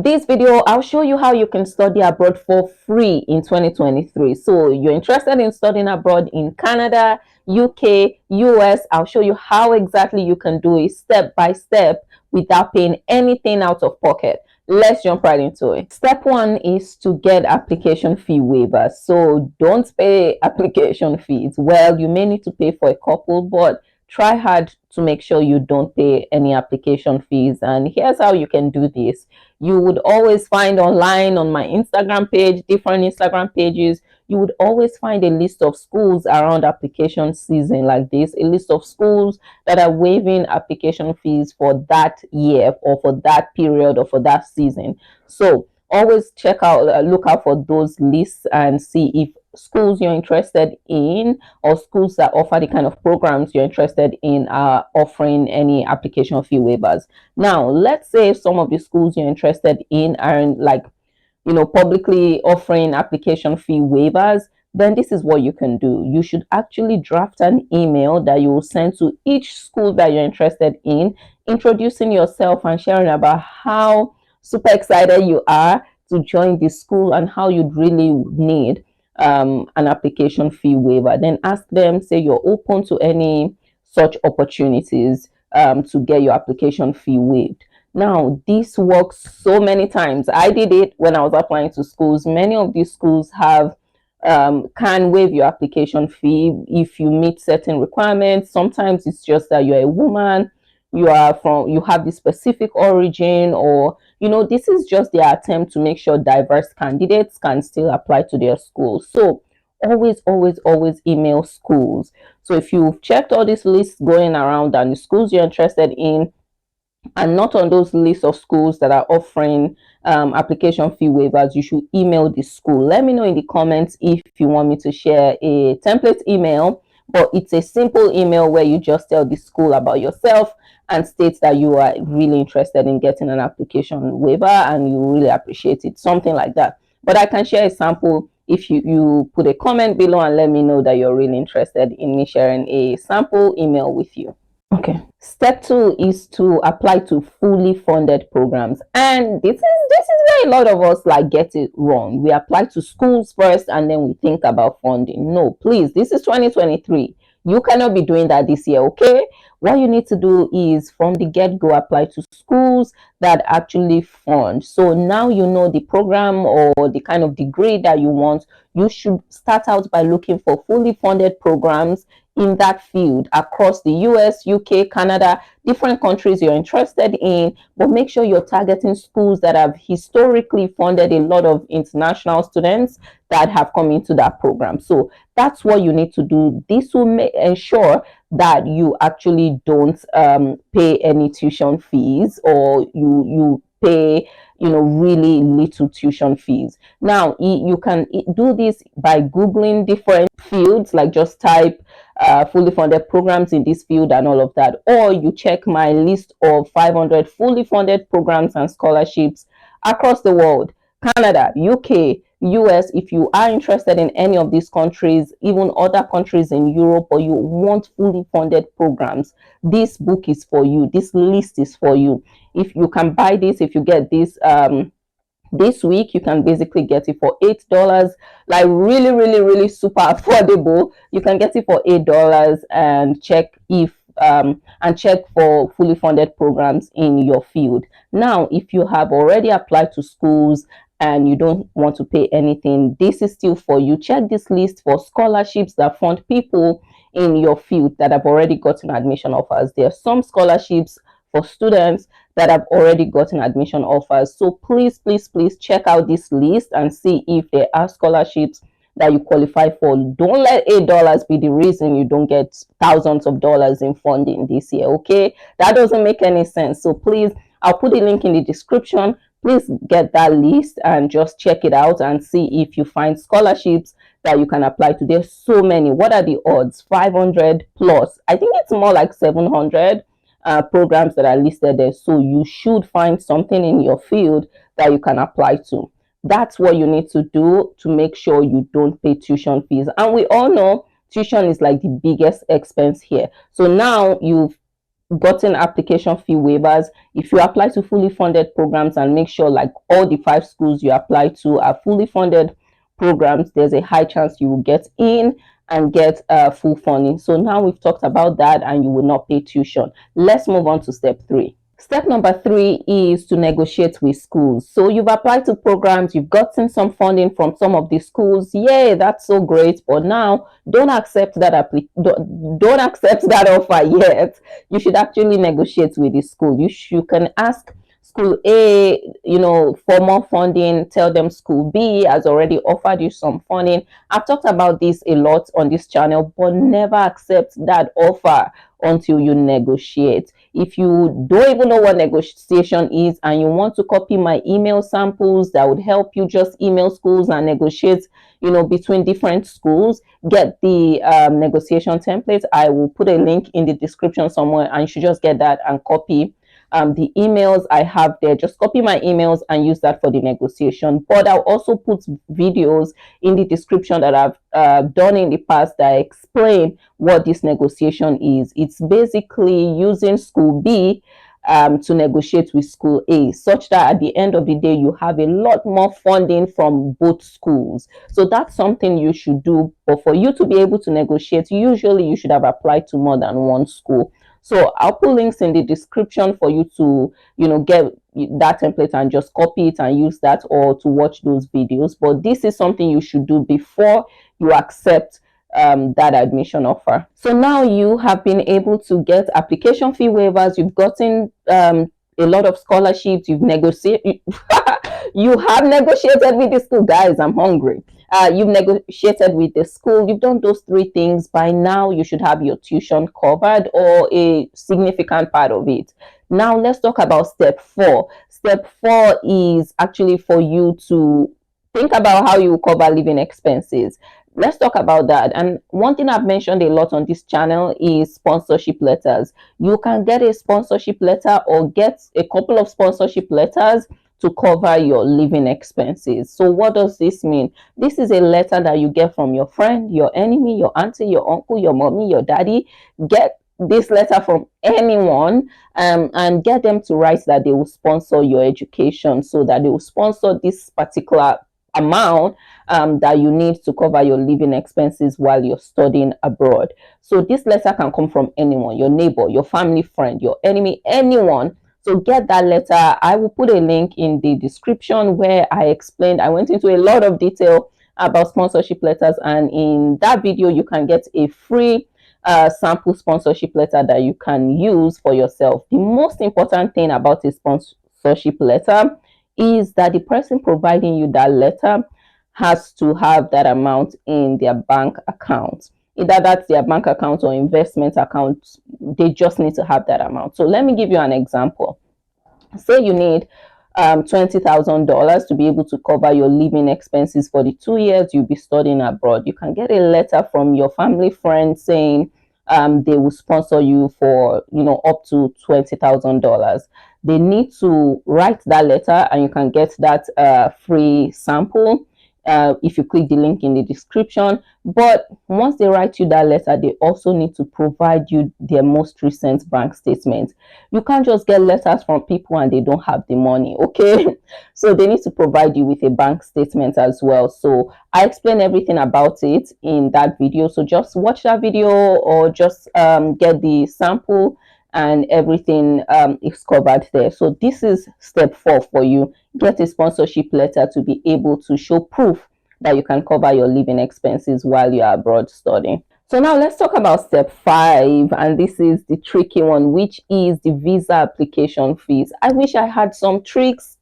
this video, I'll show you how you can study abroad for free in 2023. So you're interested in studying abroad in Canada, UK, US. I'll show you how exactly you can do it step by step without paying anything out of pocket. Let's jump right into it. Step one is to get application fee waivers. So don't pay application fees. Well, you may need to pay for a couple, but try hard to make sure you don't pay any application fees. And here's how you can do this. You would always find online on my Instagram page, different Instagram pages, you would always find a list of schools around application season like this, a list of schools that are waiving application fees for that year or for that period or for that season. So always check out, look out for those lists and see if schools you're interested in or schools that offer the kind of programs you're interested in are offering any application fee waivers. Now, let's say some of the schools you're interested in are like, publicly offering application fee waivers, then this is what you can do. You should actually draft an email that you will send to each school that you're interested in, introducing yourself and sharing about how super excited you are to join the school and how you'd really need an application fee waiver. Then ask them, say you're open to any such opportunities to get your application fee waived. Now, this works so many times. I did it when I was applying to schools. Many of these schools have can waive your application fee if you meet certain requirements. Sometimes it's just that you're a woman, you have the specific origin, or this is just their attempt to make sure diverse candidates can still apply to their school. So always email schools. So if you've checked all these lists going around and the schools you're interested in and not on those lists of schools that are offering application fee waivers, you should email the school. Let me know in the comments if you want me to share a template email, but it's a simple email where you just tell the school about yourself and state that you are really interested in getting an application waiver and you really appreciate it, something like that. But I can share a sample if you put a comment below and let me know that you're really interested in me sharing a sample email with you. Okay, step two is to apply to fully funded programs, and this is where a lot of us get it wrong. We apply to schools first and then we think about funding. No, please, this is 2023. You cannot be doing that this year. Okay, what you need to do is from the get-go apply to schools that actually fund. So now you know the program or the kind of degree that you want. You should start out by looking for fully funded programs in that field across the US, UK, Canada, different countries you're interested in, but make sure you're targeting schools that have historically funded a lot of international students that have come into that program. So that's what you need to do. This will ensure that you actually don't pay any tuition fees, or you pay really little tuition fees. Now you can do this by googling different fields, like just type fully funded programs in this field and all of that, or you check my list of 500 fully funded programs and scholarships across the world: Canada, UK, US. If you are interested in any of these countries, even other countries in Europe, or you want fully funded programs, this book is for you. This list is for you. If you can buy this, if you get this week, you can basically get it for $8, like really super affordable. You can get it for $8 and check if and check for fully funded programs in your field. Now, if you have already applied to schools and you don't want to pay anything, this is still for you. Check this list for scholarships that fund people in your field that have already gotten admission offers. There are some scholarships for students that have already gotten admission offers. So please check out this list and see if there are scholarships that you qualify for. Don't let $8 be the reason you don't get thousands of dollars in funding this year. Okay, that doesn't make any sense. So please, I'll put the link in the description. Please get that list and just check it out and see if you find scholarships that you can apply to. There's so many. What are the odds? 500 plus. I think it's more like 700 programs that are listed there. So you should find something in your field that you can apply to. That's what you need to do to make sure you don't pay tuition fees. And we all know tuition is like the biggest expense here. So now you've gotten application fee waivers. If you apply to fully funded programs and make sure like all the 5 schools you apply to are fully funded programs, there's a high chance you will get in and get full funding. So now we've talked about that, and you will not pay tuition. Let's move on to step 3. Step number 3 is to negotiate with schools. So you've applied to programs, you've gotten some funding from some of the schools. Yeah, that's so great. But now don't accept that don't accept that offer yet. You should actually negotiate with the school. You can ask school A, for more funding. Tell them school B has already offered you some funding. I've talked about this a lot on this channel, but never accept that offer until you negotiate. If you don't even know what negotiation is and you want to copy my email samples that would help you just email schools and negotiate, between different schools, get the negotiation template. I will put a link in the description somewhere, and you should just get that and copy the emails I have there. Just copy my emails and use that for the negotiation. But I'll also put videos in the description that I've done in the past that explain what this negotiation is. It's basically using school B to negotiate with school A, such that at the end of the day, you have a lot more funding from both schools. So that's something you should do. But for you to be able to negotiate, usually you should have applied to more than one school. So I'll put links in the description for you to, get that template and just copy it and use that, or to watch those videos. But this is something you should do before you accept that admission offer. So now you have been able to get application fee waivers. You've gotten a lot of scholarships. You've negotiated. You have negotiated with the school. Guys, I'm hungry. You've negotiated with the school. You've done those 3 things. By now, you should have your tuition covered, or a significant part of it. Now, let's talk about step 4. Step 4 is actually for you to think about how you cover living expenses. Let's talk about that. And one thing I've mentioned a lot on this channel is sponsorship letters. You can get a sponsorship letter or get a couple of sponsorship letters to cover your living expenses. So what does this mean? This is a letter that you get from your friend, your enemy, your auntie, your uncle, your mommy, your daddy. Get this letter from anyone and get them to write that they will sponsor your education, so that they will sponsor this particular amount that you need to cover your living expenses while you're studying abroad. So this letter can come from anyone, your neighbor, your family friend, your enemy, anyone. So get that letter. I will put a link in the description where I went into a lot of detail about sponsorship letters, and in that video you can get a free sample sponsorship letter that you can use for yourself. The most important thing about a sponsorship letter is that the person providing you that letter has to have that amount in their bank account. Either that's their bank account or investment account. They just need to have that amount. So let me give you an example. Say you need $20,000 to be able to cover your living expenses for the 2 years you'll be studying abroad. You can get a letter from your family friend saying they will sponsor you for up to $20,000. They need to write that letter, and you can get that free sample if you click the link in the description. But once they write you that letter, they also need to provide you their most recent bank statement. You can't just get letters from people and they don't have the money, okay? So they need to provide you with a bank statement as well. So I explain everything about it in that video, so just watch that video, or just get the sample, and everything is covered there. So this is step 4 for you. Get a sponsorship letter to be able to show proof that you can cover your living expenses while you're abroad studying. So now let's talk about step 5, and this is the tricky one, which is the visa application fees. I wish I had some tips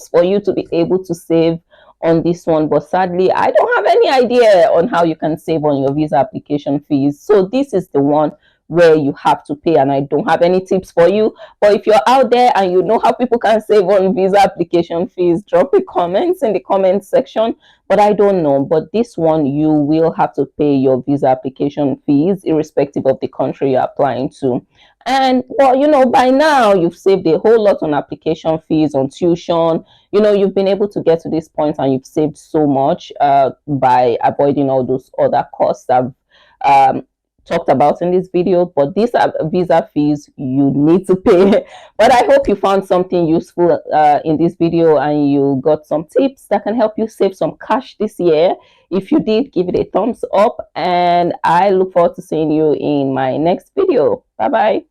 for you to be able to save on this one, but sadly I don't have any idea on how you can save on your visa application fees. So this is the one where you have to pay, and I don't have any tips for you. But if you're out there and you know how people can save on visa application fees, drop a comment in the comment section. But I don't know. But this one, you will have to pay your visa application fees irrespective of the country you're applying to. And well, by now you've saved a whole lot on application fees, on tuition. You've been able to get to this point, and you've saved so much by avoiding all those other costs that talked about in this video, but these are visa fees you need to pay. But I hope you found something useful in this video, and you got some tips that can help you save some cash this year. If you did, give it a thumbs up, and I look forward to seeing you in my next video. Bye bye.